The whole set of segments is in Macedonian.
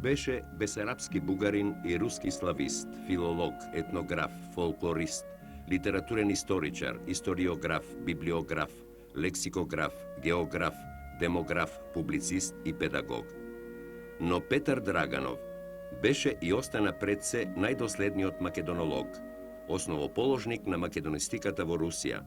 Беше бесарабски бугарин и руски славист, филолог, етнограф, фолклорист, литературен историчар, историограф, библиограф, лексикограф, географ, демограф, публицист и педагог. Но Петар Драганов беше и остана пред се најдоследниот македонолог, основоположник на македонистиката во Русија,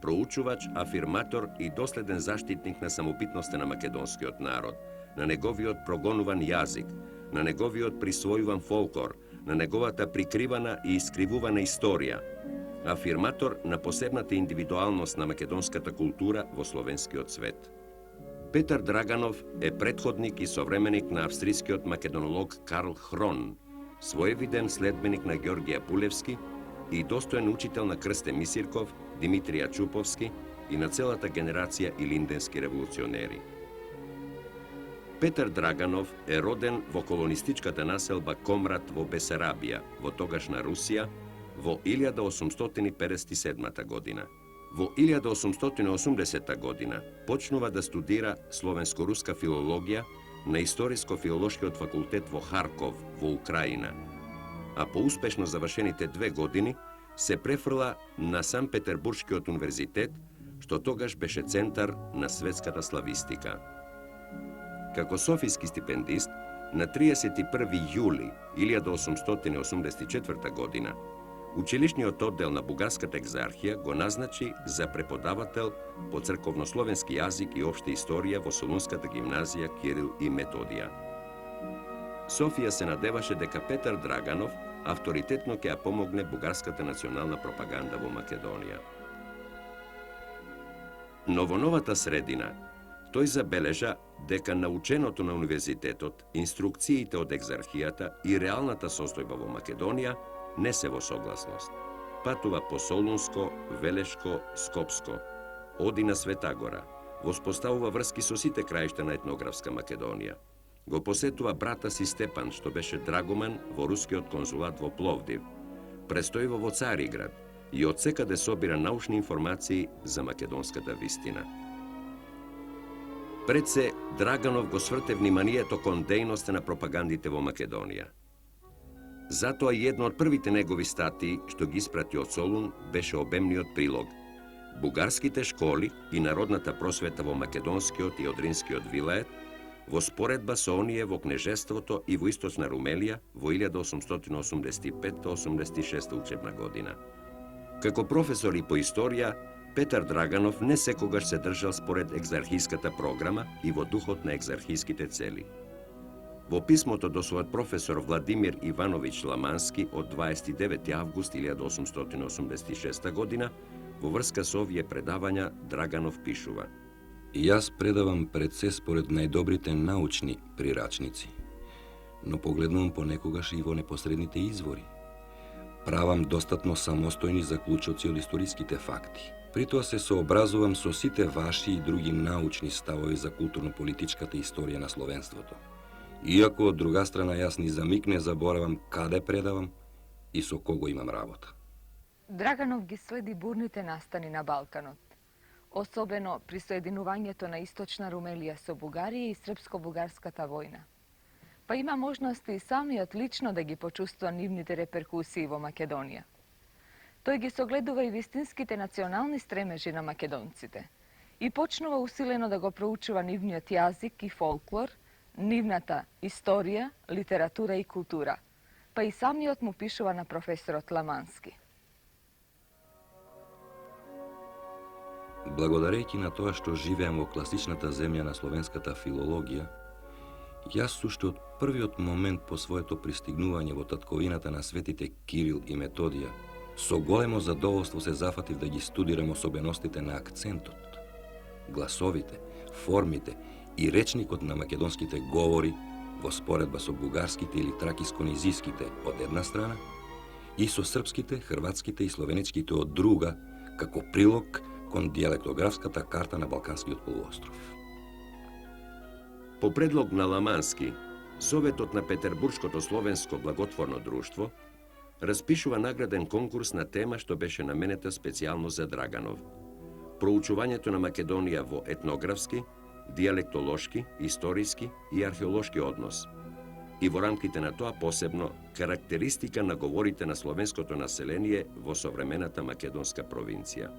проучувач, афирматор и доследен заштитник на самобитноста на македонскиот народ, на неговиот прогонуван јазик, на неговиот присвојуван фолклор, на неговата прикривана и искривувана историја, афирматор на посебната индивидуалност на македонската култура во словенскиот свет. Петар Драганов е претходник и современик на австрискиот македонолог Карл Хрон, своевиден следбеник на Ѓорѓе Пулевски и достоен учител на Крсте Мисирков, Димитрија Чуповски и на целата генерација илинденски револуционери. Петар Драганов е роден во колонистичката населба Комрат во Бесарабија, во тогашна Русија, во 1857 година. Во 1880 година почнува да студира словенско-руска филологија на Историско-филолошкиот факултет во Харков, во Украина, а по успешно завршените 2 години се префрла на Санкт-Петербуршкиот универзитет, што тогаш беше центар на светската славистика. Како софиски стипендист, на 31 јули 1884 година, Училишниот оддел на Бугарската екзархија го назначи за преподавател по црковнословенски јазик и општа историја во Солунската гимназија Кирил и Методија. Софија се надеваше дека Петар Драганов авторитетно ќе ја помогне бугарската национална пропаганда во Македонија. Но во новата средина, тој забележа дека наученото на универзитетот, инструкциите од екзархијата и реалната состојба во Македонија не се во согласност. Патува по Солунско, Велешко, Скопско, оди на Света Гора, воспоставува врски со сите краишта на етнографска Македонија. Го посетува брата си Степан, што беше драгоман во рускиот конзулат во Пловдив. Престојува во Цариград и од секаде собира научни информации за македонската вистина. Пред се, Драганов го сврте вниманието кон дејноста на пропагандите во Македонија. Затоа едно од првите негови статии, што ги испрати од Солун, беше обемниот прилог «Бугарските школи и народната просвета во македонскиот и одринскиот вилает» во споредба со оние во кнежеството и во источна Румелија во 1885-86 учебна година. Како професор и по историја, Петар Драганов не секогаш се држал според екзархиската програма и во духот на екзархиските цели. Во писмото до својот професор Владимир Ивановиќ Ламански од 29 август 1886 година, во врска со овие предавања, Драганов пишува: И јас предавам пред се според најдобрите научни прирачници, но погледнувам понекогаш и во непосредните извори. Правам достатно самостојни заклучоци од историските факти. Притоа се сообразувам со сите ваши и други научни ставови за културно-политичката историја на словенството. Иако од друга страна јас ни за миг не заборавам каде предавам и со кого имам работа. Драганов ги следи бурните настани на Балканот, особено при соединувањето на Источна Румелија со Бугарија и Српско-бугарската војна. Па има можности и самиот лично да ги почувствува нивните реперкусии во Македонија. Тој ги согледува и вистинските национални стремежи на македонците и почнува усилено да го проучува нивниот јазик и фолклор, нивната историја, литература и култура, па и самиот му пишува на професорот Ламански. Благодарејќи на тоа што живеам во класичната земја на словенската филологија, јас уште од првиот момент по своето пристигнување во татковината на светите Кирил и Методија, со големо задоволство се зафатив да ги студирам особеностите на акцентот, гласовите, формите и речникот на македонските говори во споредба со бугарските или тракиско-низиските од една страна и со српските, хрватските и словеничките од друга, како прилог кон дијалектографската карта на Балканскиот полуостров. По предлог на Ламански, Советот на Петербуршкото словенско благотворно друштво распишува награден конкурс на тема што беше наменета специјално за Драганов: проучувањето на Македонија во етнографски, дијалектолошки, историски и археолошки однос. и во рамките на тоа посебно карактеристика на говорите на словенското население во современата македонска провинција.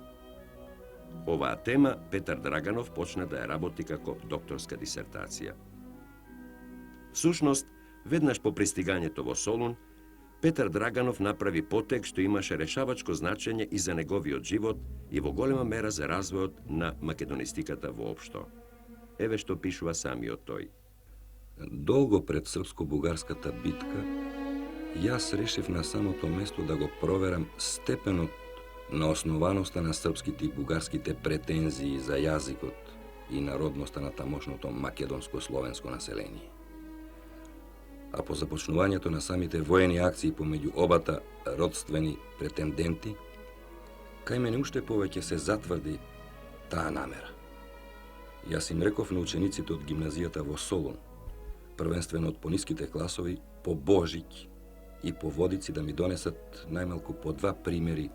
Оваа тема Петар Драганов почна да ја работи како докторска дисертација. Всушност, веднаш по пристигањето во Солун, Петар Драганов направи потек што имаше решавачко значење и за неговиот живот и во голема мера за развојот на македонистиката воопшто. Еве што пишува самиот тој. Долго пред српско-бугарската битка, јас решив на самото место да го проверам степенот на основаноста на српските и бугарските претензии за јазикот и народноста на тамошното македонско-словенско население. А по започнувањето на самите воени акции помеѓу обата родствени претенденти, кај мене уште повеќе се затврди таа намера. Јас им реков на учениците од гимназијата во Солун, првенствено од пониските класови, по Божик и по водици да ми донесат најмалку по 2 примери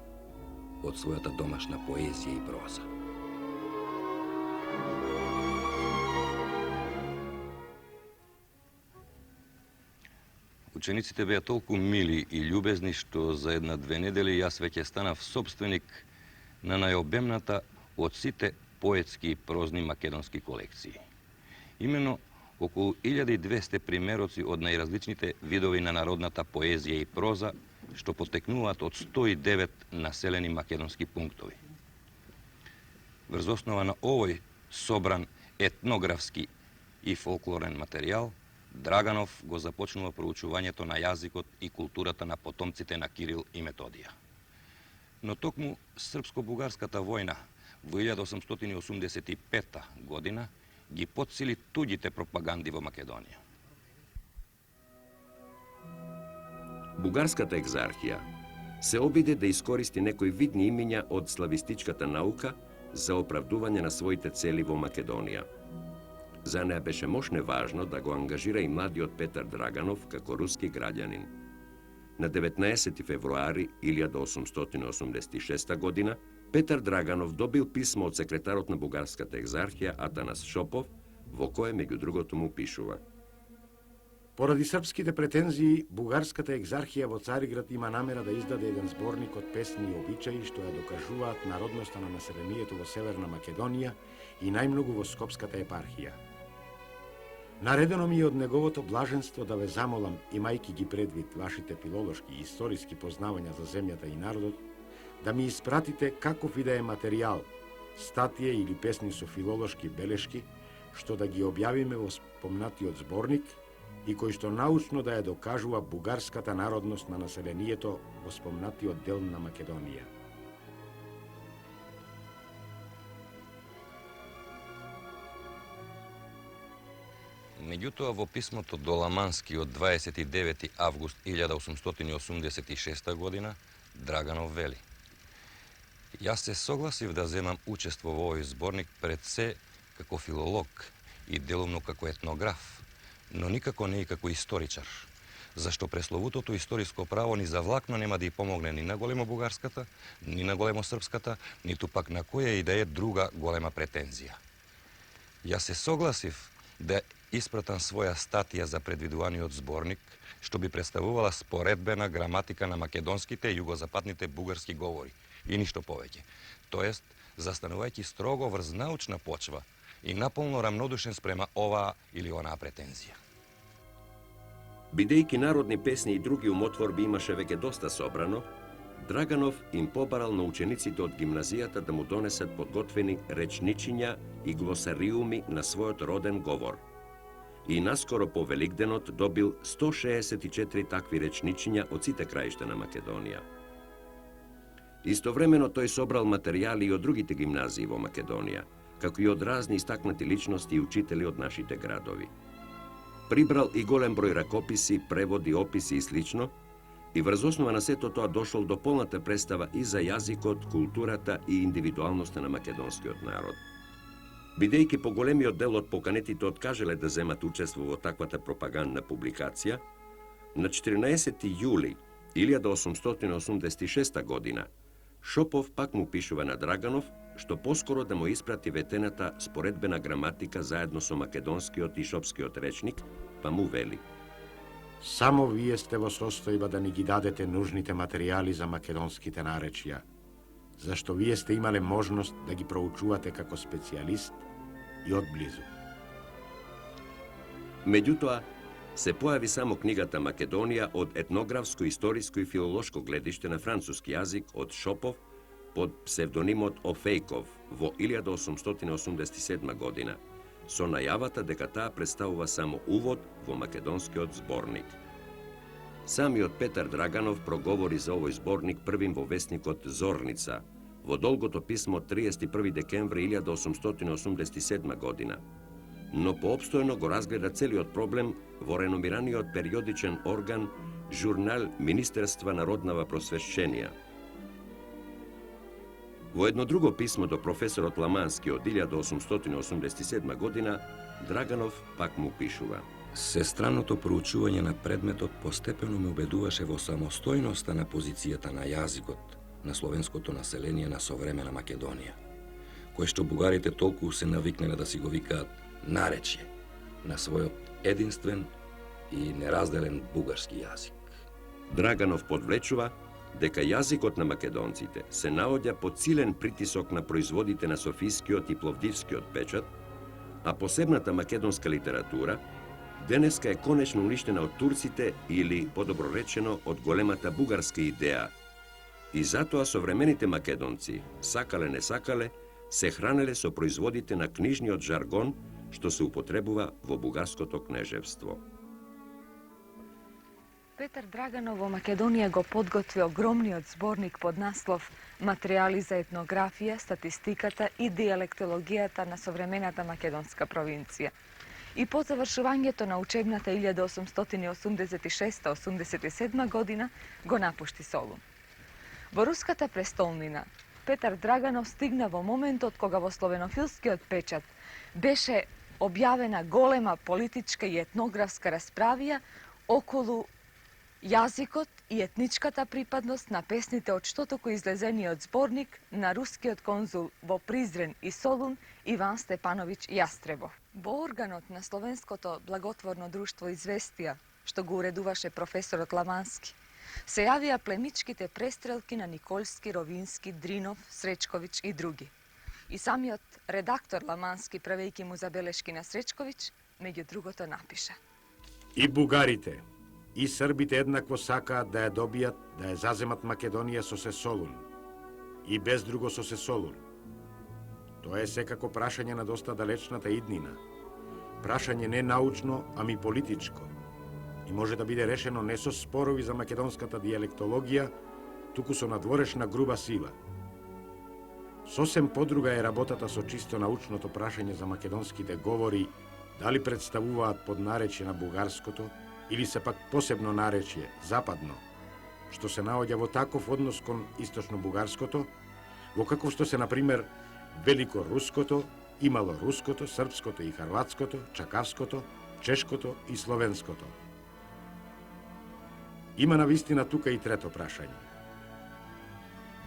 од својата домашна поезија и проза. Учениците беа толку мили и љубезни што за 1-2 недели јас веќе станав собственик на најобемната од сите поетски и прозни македонски колекции. Имено околу 1200 примероци од најразличните видови на народната поезија и проза, што потекнуваат од 109 населени македонски пунктови. Врз основа на овој собран етнографски и фолклорен материјал, Драганов го започнува проучувањето на јазикот и културата на потомците на Кирил и Методија. Но токму српско-бугарската војна во 1885 година ги подсили туѓите пропаганди во Македонија. Бугарската екзархија се обиде да искористи некои видни имиња од славистичката наука за оправдување на своите цели во Македонија. За неа беше мошне важно да го ангажира и младиот Петар Драганов како руски граѓанин. На 19 февруари 1886 година Петар Драганов добил писмо од секретарот на бугарската екзархија Атанас Шопов, во кое меѓу другото му пишува: Поради српските претензии, бугарската екзархија во Цариград има намера да издаде еден зборник од песни и обичаи што ја докажуваат народноста на населението во Северна Македонија и најмногу во Скопската епархија. Наредено ми е од неговото блаженство да ве замолам, имајки ги предвид вашите филолошки и историски познавања за земјата и народот, да ми испратите каков и да е материјал, статија или песни со филолошки белешки, што да ги објавиме во спомнатиот зборник и кој што научно да ја докажува бугарската народност на населението во спомнатиот дел на Македонија. Меѓутоа, во писмото до Ламански од 29 август 1886 година, Драганов вели: Јас се согласив да земам учество во овој зборник пред се како филолог и делумно како етнограф, но никако не и како историчар, зашто пресловутото историско право ни за влакно нема да ја помогне ни на големо бугарската, ни на големо српската, ниту пак на која и да е друга голема претензија. Јас се согласив да испратам своја статија за предвидуваниот зборник, што би представувала споредбена граматика на македонските и југозападните бугарски говори и ништо повеќе. Тоест, застанувајќи строго врз научна почва и наполно рамнодушен спрема оваа или онаа претензија. Бидејќи народни песни и други умотворби имаше веќе доста собрано, Драганов им побарал на учениците од гимназијата да му донесат подготвени речничиња и глосариуми на својот роден говор. И наскоро по Великденот добил 164 такви речничиња од сите краишта на Македонија. Истовремено тој собрал материјали и од другите гимназии во Македонија, како и од разни истакнати личности и учители од нашите градови. Прибрал и голем број ракописи, преводи, описи и слично, и врз основа на сето тоа дошол до полната представа и за јазикот, културата и индивидуалноста на македонскиот народ. Бидејќи поголемиот дел од поканетите откажале да земат учество во таквата пропагандна публикација, на 14 јули 1886 година Шопов пак му пишува на Драганов што поскоро да му испрати ветената споредбена граматика заедно со македонскиот и шопскиот речник, па му вели: Само вие сте во состојба да ни ги дадете нужните материјали за македонските наречја, зашто вие сте имале можност да ги проучувате како специјалист и одблизу. Меѓутоа, се појави само книгата Македонија од етнографско, историско и филолошко гледиште на француски јазик од Шопов под псевдонимот Офејков во 1887 година, со најавата дека таа представува само увод во македонскиот зборник. Самиот Петар Драганов проговори за овој зборник првим во весникот Зорница, во долгото писмо 31 декември 1887 година, но поопстојно го разгледа целиот проблем во реномираниот периодичен орган журнал Министерства народнава просвещенија. Во едно друго писмо до професорот Ламански од 1887 година, Драганов пак му пишува: Сестраното проучување на предметот постепено ме убедуваше во самостојноста на позицијата на јазикот на словенското население на современа Македонија, кој што бугарите толку се навикнале да си го викаат наречје на својот единствен и неразделен бугарски јазик. Драганов подвлечува дека јазикот на македонците се наоѓа под силен притисок на производите на Софискиот и Пловдивскиот печат, а посебната македонска литература денеска е конечно уништена од турците или, подобро речено, од големата бугарска идеја. И затоа современите македонци, сакале не сакале, се хранеле со производите на книжниот жаргон што се употребува во бугарското кнежевство. Петар Драганов во Македонија го подготви огромниот зборник под наслов Материјали за етнографија, статистиката и диалектологијата на современата македонска провинција. И по завршувањето на учебната 1886-87 година го напушти Солун. Во руската престолнина Петар Драганов стигна во моментот кога во словенофилскиот печат беше објавена голема политичка и етнографска расправија околу јазикот и етничката припадност на песните од што току излезениот зборник на рускиот конзул во Призрен и Солун Иван Степановиќ Јастребов. Во органот на Словенското благотворно друштво Известија, што го уредуваше професорот Ламански, се јавија племичките престрелки на Николски, Ровински, Дринов, Сречковиќ и други. И самиот редактор Ламански, правејќи му забелешки на Сречковиќ, меѓу другото напиша: И бугарите, и србите еднакво сакаат да ја добијат, да ја заземат Македонија со се Солун, и без друго со се Солун. Тоа е секако прашање на доста далечната иднина. Прашање не научно, ами политичко. И може да биде решено не со спорови за македонската диалектологија, туку со надворешна груба сила. Сосем подруга е работата со чисто научното прашање за македонските говори, дали представуваат поднаречје на бугарското, или се пак посебно наречје, западно, што се наоѓа во таков однос кон источно-бугарското, во каков што се, например, велико-руското, имало-руското, српското и харватското, чакавското, чешкото и словенското. Има навистина тука и трето прашање.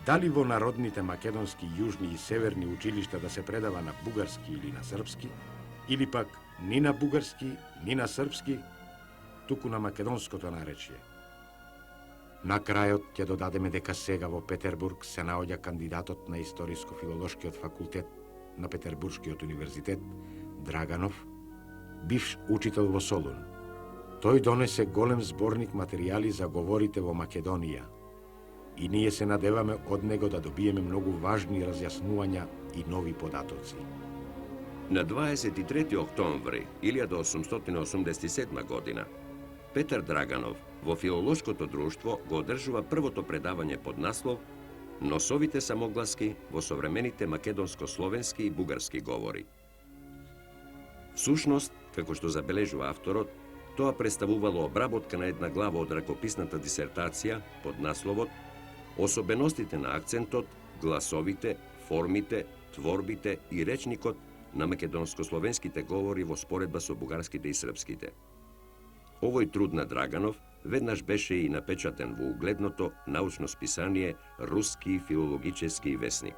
Дали во народните македонски, јужни и северни училишта да се предава на бугарски или на српски, или пак ни на бугарски, ни на српски, туку на македонското наречје. На крајот ќе додадеме дека сега во Петербург се наоѓа кандидатот на Историско-филолошкиот факултет на Петербуршкиот универзитет, Драганов, бивш учител во Солун. Тој донесе голем зборник материјали за говорите во Македонија и ние се надеваме од него да добиеме многу важни разјаснувања и нови податоци. На 23 октомври 1887 година Петар Драганов во Филолошкото друштво го одржува првото предавање под наслов Носовите самогласки во современите македонско-словенски и бугарски говори. Всушност, како што забележува авторот, тоа представувало обработка на една глава од ракописната дисертација под насловот Особеностите на акцентот, гласовите, формите, творбите и речникот на македонско-словенските говори во споредба со бугарските и српските. Овој труд на Драганов веднаш беше и напечатен во угледното научно списание Руски филологически весник.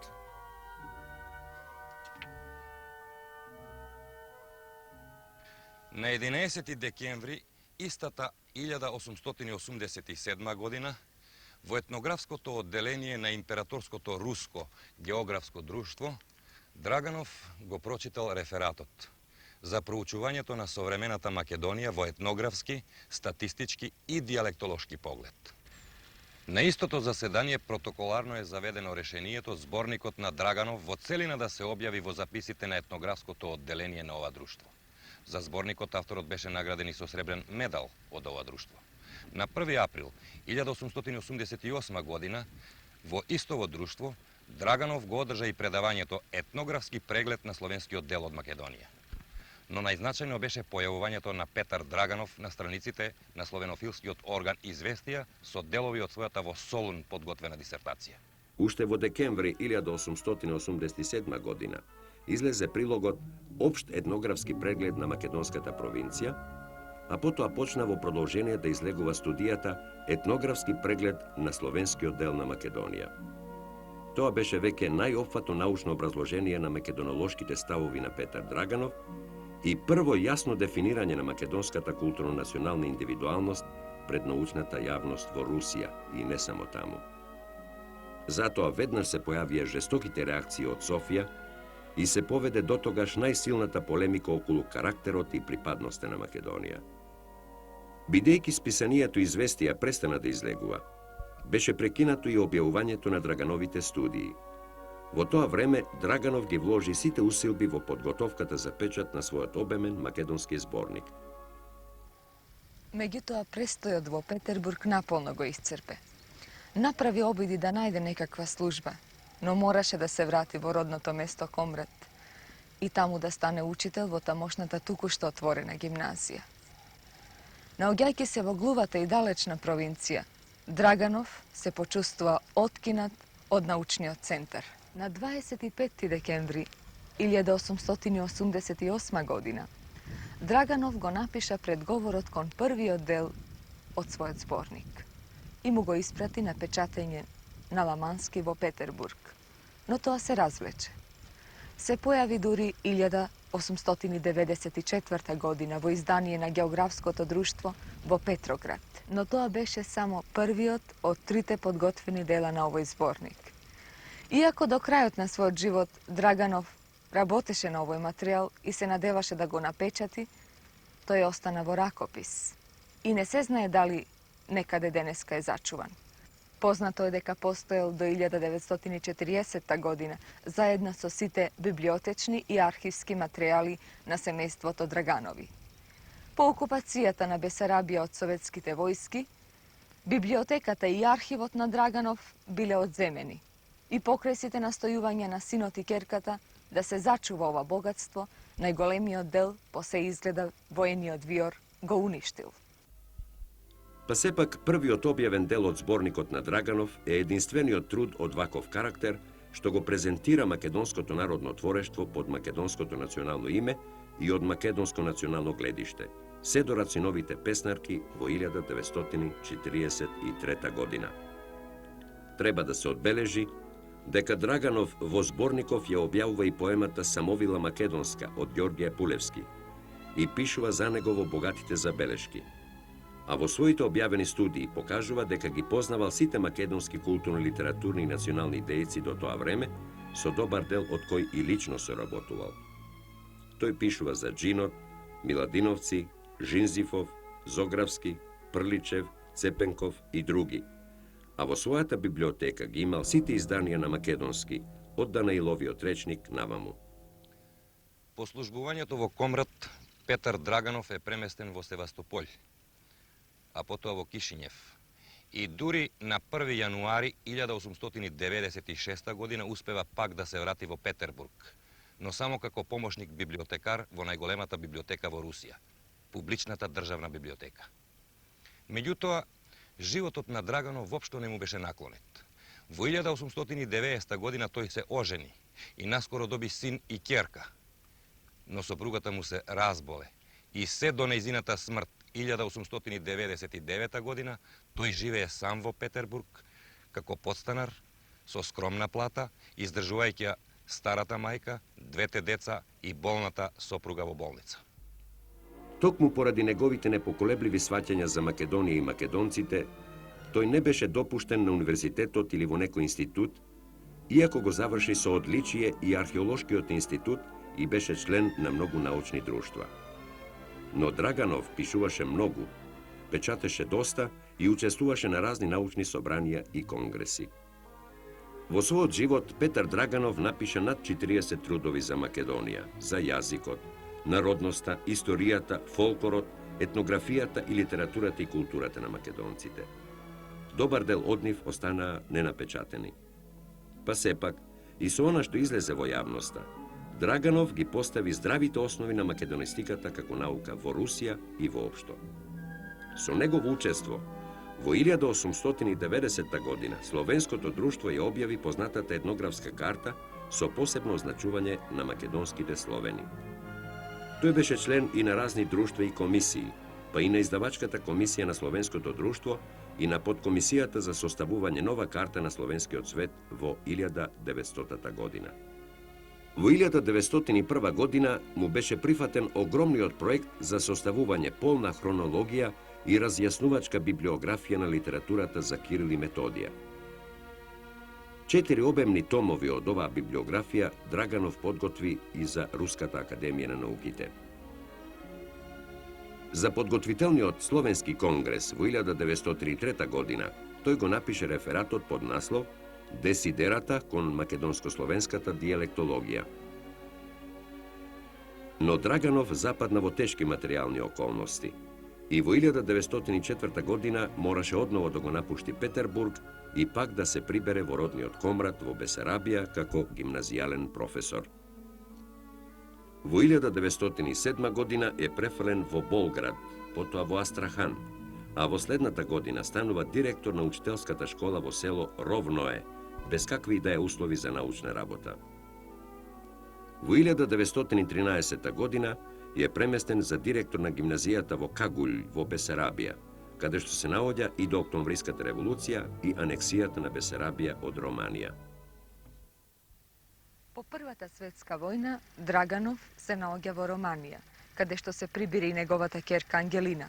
На 11 декември Истата 1887 година во етнографското одделение на Императорското руско географско друштво Драганов го прочитал рефератот за проучувањето на современата Македонија во етнографски, статистички и диалектолошки поглед. На истото заседание протоколарно е заведено решението зборникот на Драганов во целина да се објави во записите на етнографското одделение на ова друштво. За зборникот авторот беше награден и со сребрен медал од ова друштво. На 1 април 1888 година во истово друштво Драганов го одржа и предавањето Етнографски преглед на словенскиот дел од Македонија. Но најзначајно беше појавувањето на Петар Драганов на страниците на словенофилскиот орган Известија со делови од својата во Солун подготвена дисертација. Уште во декември 1887 година излезе прилогот Општ етнографски преглед на македонската провинција, а потоа почна во продолжение да излегува студијата Етнографски преглед на словенскиот дел на Македонија. Тоа беше веќе најопфатно научно образложение на македонолошките ставови на Петар Драганов и прво јасно дефинирање на македонската културно-национална индивидуалност пред научната јавност во Русија и не само таму. Затоа веднаш се појавија жестоките реакции од Софија и се поведе дотогаш најсилната полемика околу карактерот и припадноста на Македонија. Бидејќи списанието Известија престана да излегува, беше прекинато и објавувањето на Драгановите студии. Во тоа време Драганов ги вложи сите усилби во подготовката за печат на својот обемен македонски зборник. Меѓутоа, престојот во Петербург наполно го исцрпе. Направи обиди да најде некаква служба, но мораше да се врати во родното место Комрат и таму да стане учител во тамошната току-што отворена гимназија. Наоѓајќи се во глувата и далечна провинција, Драганов се почувствува откинат од научниот центар. На 25 декември 1888 година Драганов го напиша предговорот кон првиот дел од својот зборник и му го испрати на печатење на ламански во Петербург, но тоа се развлече. Се појави дури 1894 година во издание на Географското друштво во Петроград, но тоа беше само првиот од трите подготвени дела на овој зборник. Иако до крајот на својот живот Драганов работеше на овој материјал и се надеваше да го напечати, тој остана во ракопис и не се знае дали некаде денеска е зачуван. Познато е дека постоел до 1940 година заедно со сите библиотечни и архивски материјали на семејството Драганови. По окупацијата на Бесарабија од советските војски, библиотеката и архивот на Драганов биле одземени и покрај сите настојувања на синот и керката да се зачува ова богатство, најголемиот дел по се изгледа воениот виор го уништил. Па сепак првиот објавен дел од зборникот на Драганов е единствениот труд од ваков карактер што го презентира македонското народно творештво под македонското национално име и од македонско национално гледиште, се до Рациновите песнарки во 1943 година. Треба да се одбележи дека Драганов во зборников ја објавува и поемата Самовила македонска од Ѓорѓе Пулевски и пишува за него во богатите забелешки. А во своите објавени студии покажува дека ги познавал сите македонски културно-литературни и национални дејци до тоа време, со добар дел од кој и лично соработувал. Тој пишува за Джинот, Миладиновци, Жинзифов, Зогравски, Прличев, Цепенков и други. А во својата библиотека ги имал сите изданија на македонски, од Данаиловиот речник наваму. По службувањето во Комрат, Петар Драганов е преместен во Севастополј, а потоа во Кишињев. И дури на 1 јануари 1896 година успева пак да се врати во Петербург, но само како помошник библиотекар во најголемата библиотека во Русија, публичната државна библиотека. Меѓутоа, животот на Драганов воопшто не му беше наклонет. Во 1890 година тој се ожени и наскоро доби син и ќерка, но сопругата му се разболе и се до нејзината смрт 1899 година тој живее сам во Петербург како подстанар со скромна плата, издржувајќи старата мајка, двете деца и болната сопруга во болница. Токму поради неговите непоколебливи сваќања за Македонија и македонците, тој не беше допуштен на универзитетот или во некој институт, иако го заврши со одличие и археолошкиот институт и беше член на многу научни друштва. Но Драганов пишуваше многу, печатеше доста и учествуваше на разни научни собранија и конгреси. Во својот живот Петар Драганов напиша над 40 трудови за Македонија, за јазикот, народноста, историјата, фолклорот, етнографијата и литературата и културата на македонците. Добар дел од нив останаа ненапечатени. Па сепак, и со она што излезе во јавноста, Драганов ги постави здравите основи на македонистиката како наука во Русија и воопшто. Со негово учество, во 1890 година Словенското друштво ја објави познатата етнографска карта со посебно означување на македонските словени. Тој беше член и на разни друштва и комисии, па и на издавачката комисија на Словенското друштво и на подкомисијата за составување нова карта на словенскиот свет во 1900 година. Во 1901 година му беше прифатен огромниот проект за составување полна хронологија и разјаснувачка библиографија на литературата за Кирил и Методија. 4 обемни томови од оваа библиографија Драганов подготви и за Руската академија на науките. За подготвителниот Словенски конгрес во 1903 година тој го напише рефератот под наслов Десидерата кон македонско-словенската диалектологија. Но Драганов западна во тешки материјални околности и во 1904 година мораше одново да го напушти Петербург и пак да се прибере во родниот Комрат во Бесарабија како гимназијален професор. Во 1907 година е префрлен во Болград, потоа во Астрахан, а во следната година станува директор на учителската школа во село Ровное, без какви да е услови за научна работа. Во 1913 година е преместен за директор на гимназијата во Кагулј во Бесарабија, каде што се наоѓа и до Октомвриската револуција и анексијата на Бесарабија од Романија. По Првата светска војна, Драганов се наоѓа во Романија, каде што се прибира и неговата ќерка Ангелина,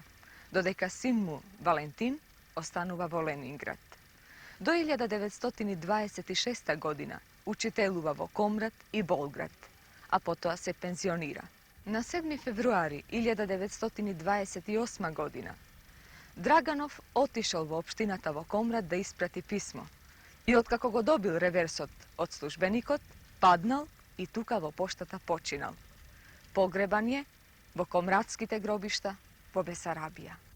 додека син му, Валентин, останува во Ленинград. До 1926 година учителува во Комрат и Болград, а потоа се пензионира. На 7 февруари 1928 година Драганов отишол во општината во Комрат да испрати писмо и откако го добил реверсот од службеникот, паднал и тука во поштата починал. Погребан е во комратските гробишта во Бесарабија.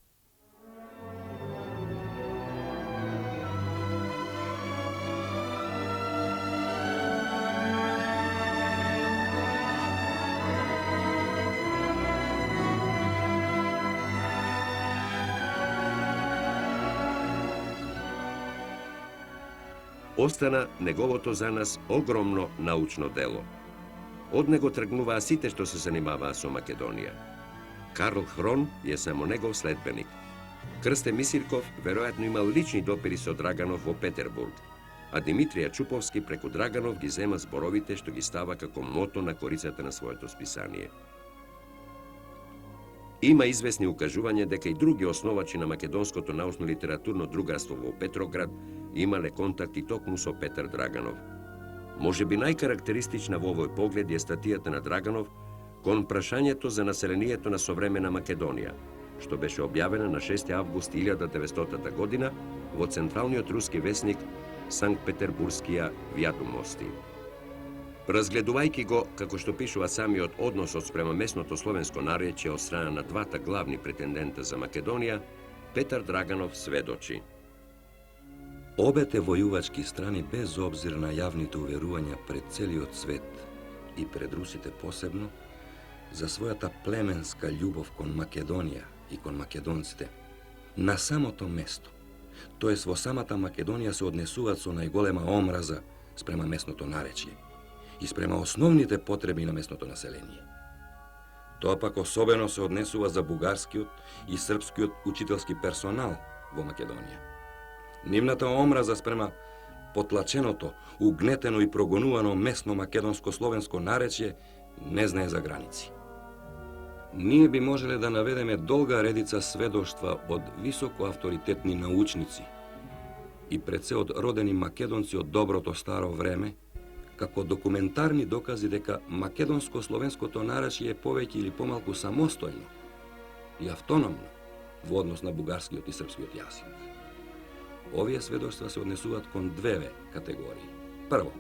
Остана неговото за нас огромно научно дело. Од него тргнуваа сите што се занимаваа со Македонија. Карл Хрон е само негов следбеник. Крсте Мисирков веројатно имал лични допири со Драганов во Петербург, а Димитрија Чуповски преку Драганов ги зема зборовите што ги става како мото на корицата на своето списание. Има известни укажувања дека и други основачи на македонското научно-литературно другарство во Петроград имале контакти токму со Петар Драганов. Може би најкарактеристична во овој поглед е статијата на Драганов кон прашањето за населението на современа Македонија, што беше објавена на 6 август 1900 година во централниот руски весник Санкт-Петербургскија Вјадомости. Разгледувајќи го, како што пишува самиот односот спрема местното словенско наречје од страна на двата главни претендента за Македонија, Петар Драганов сведочи: Обете војувачки страни, без обзир на јавните уверувања пред целиот свет и пред русите посебно, за својата племенска љубов кон Македонија и кон македонците, на самото место, тоест во самата Македонија, се однесуваат со најголема омраза спрема местното наречје и спрема основните потреби на местното население. Тоа пак особено се однесува за бугарскиот и српскиот учителски персонал во Македонија. Нивната омраза спрема потлаченото, угнетено и прогонувано местно македонско-словенско наречје не знае за граници. Ние би можеле да наведеме долга редица сведоштва од високо авторитетни научници и пред се од родени македонци од доброто старо време, како документарни докази дека македонско-словенското наречје е повеќе или помалку самостојно и автономно во однос на бугарскиот и српскиот јазик. Овие сведоштва се однесуваат кон две категории. Прво,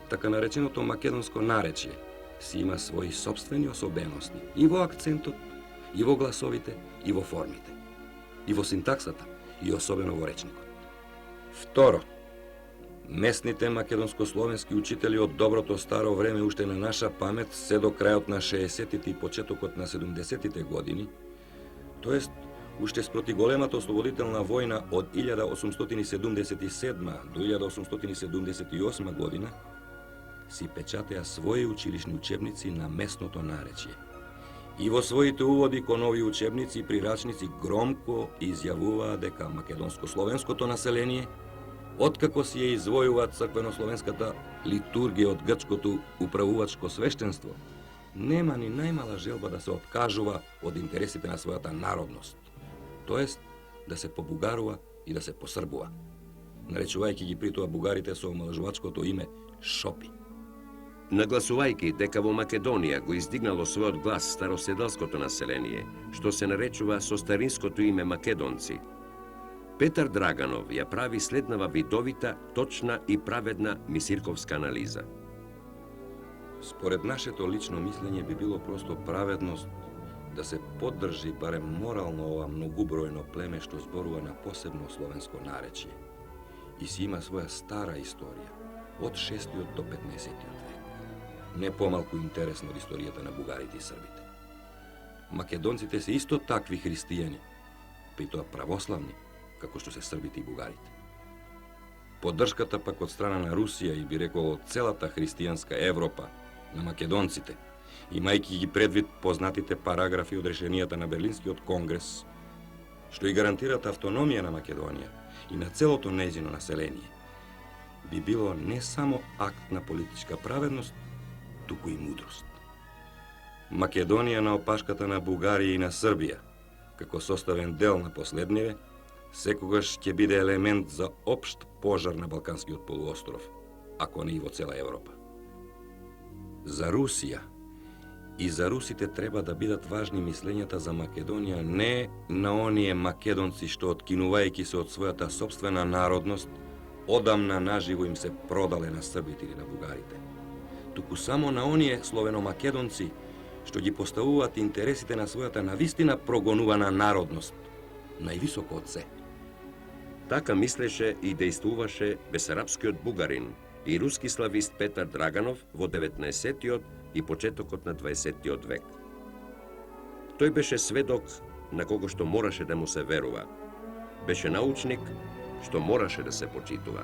така нареченото македонско наречје си има своји собствени особености и во акцентот, и во гласовите, и во формите, и во синтаксата, и особено во речникот. Второ, местните македонско-словенски учители од доброто старо време уште на наша памет се до крајот на 60-тите и почетокот на 70-тите години, тоест уште спроти големата ослободителна војна од 1877 до 1878 година, си печатеа своји училишни учебници на местното наречје. И во своите уводи кон овие учебници и прирачници громко изјавуваа дека македонско-словенското население, откако си ја извојува црквено-словенската литургија од грчкото управувачко свештенство, нема ни најмала желба да се откажува од интересите на својата народност, тоест да се побугарува и да се посрбува, наречувајќи ги при тоа бугарите со омалжувачкото име шопи. Нагласувајќи дека во Македонија го издигнало својот глас староседалското население, што се наречува со старинското име македонци, Петар Драганов ја прави следнава видовита, точна и праведна мисирковска анализа. Според нашето лично мислење би било просто праведност да се поддржи барем морално ова многубројно племе што зборува на посебно словенско наречје и си има своја стара историја од 6 до 15 век. Не помалку интересно од историјата на бугарите и србите. Македонците се исто такви христијани, при тоа православни, како што се србите и бугарите. Поддршката пак од страна на Русија и би рекол од целата христијанска Европа на македонците, имајќи ги предвид познатите параграфи од решенијата на Берлинскиот конгрес, што и гарантираат автономија на Македонија и на целото нејзино население, би било не само акт на политичка праведност, туку и мудрост. Македонија на опашката на Бугарија и на Србија, како составен дел на последниве, секогаш ќе биде елемент за општ пожар на Балканскиот полуостров, ако не и во цела Европа. За Русија и за русите треба да бидат важни мислењата за Македонија не на оние македонци што откинувајќи се од својата сопствена народност, одамна наживо им се продале на србите или на бугарите, туку само на оние словено-македонци што ги поставуваат интересите на својата навистина прогонувана народност, највисоко од се. Така мислеше и дејствуваше бесарабскиот бугарин и руски славист Петар Драганов во 19-тиот и почетокот на 20-тиот век. Тој беше сведок на кого што мораше да му се верува. Беше научник што мораше да се почитува.